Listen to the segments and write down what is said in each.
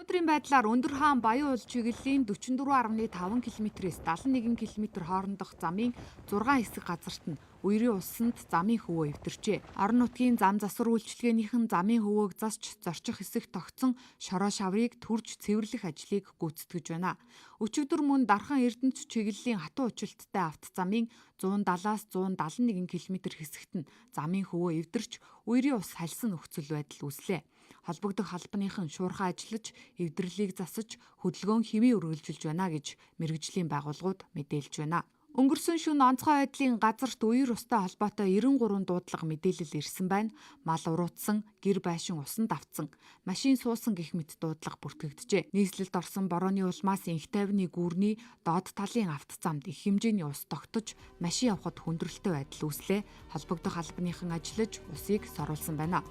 Өнөөдрийн байдлаар Өндөр хаан Баян уул чиглэлийн 44.5 км-с 71 км хоорондох замын 6 хэсэг газарт нь үерийн усанд замын хөвөө эвдэрчээ. Орон нутгийн зам засвар үйлчилгээнийхэн замын хөвөөг засч зорчих хэсэгт тогтсон шороо шаврыг түрж цэвэрлэх ажлыг гүйцэтгэж байна. Өчигдөр мөн Дархан Эрдэнэт чиглэлийн хатуу училттай автозамын 170-аас 171 км хэсэгт нь замын хөвөө эвдэрч үерийн ус хальсан нөхцөл байдал үүслээ. Холбогдох албаныхан шуурхай ажиллаж, эвдэрлийг засаж, хөдөлгөөн хэвийн үргэлжилж байна гэж мэргэжлийн байгууллагууд мэдээлж байна. Өнгөрсөн шөнө онцгой байдлын газарт үер устай холбоотой 93 дуудлага мэдээлэл ирсэн байна. Мал уруутсан, гэр байшин усанд давтсан, машин суусан гэх мэт дуудлага бүртгэгджээ. Нийслэлд орсон борооны улмаас инх тайвны гүүрний доод талын автозамд их хэмжээний ус тогтож, машин явахад хүндрэлтэй байдал үүслээ. Холбогдох албаныхан ажиллаж, усыг соруулсан байна.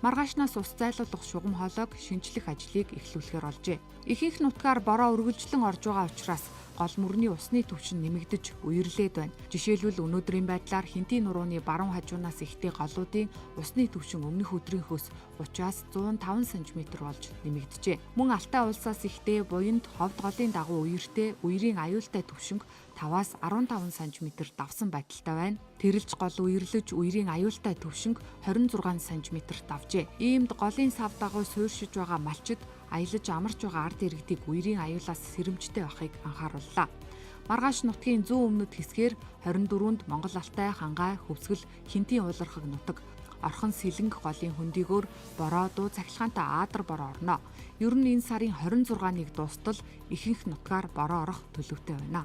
Маргаашнаас ус зайлуулах шугам хоолойг шинжлэх ажлыг эхлүүлэхээр олжээ. Ихэнх нутгаар бороо үргэлжлэн орж байгаа учраас гол мөрний усны түвшин нэмэгдэж үерлээд байна. Жишээлбэл өнөөдрийн байдлаар Хинтийн нурууны баруун хажуунаас ихтэй голуудын усны түвшин өмнөх өдрийнхөөс 30-аас 105 см болж нэмэгджээ. Мөн Алтай улсаас ихтэй буянд ховд голын дагуу үертэй үерийн аюултай түвшинг 5-аас 15 см давсан байдалтай байна. Тэрэлж гол үерлэж үерийн аюултай түвшинг 26 см давжээ. Иймд голын сав дагуу суурьшиж байгаа малчид аялаж амарч байгаа ард иргэдийг үерийн аюулаас сэрэмжтэй байхыг анхаарууллаа. Маргааш нутгийн зүүн өмнөд хэсгээр 24-нд Монгол Алтай, Хангай, Хөвсгөл, Хинтийн уулархаг нутаг, Орхон Сэлэнг голын хөндийгөөр бороо дуу цахилгаантай Аадар бороо орно. Ер нь энэ сарын 26-ныг дуустал ихэнх нутгаар бороо орох төлөвтэй байна.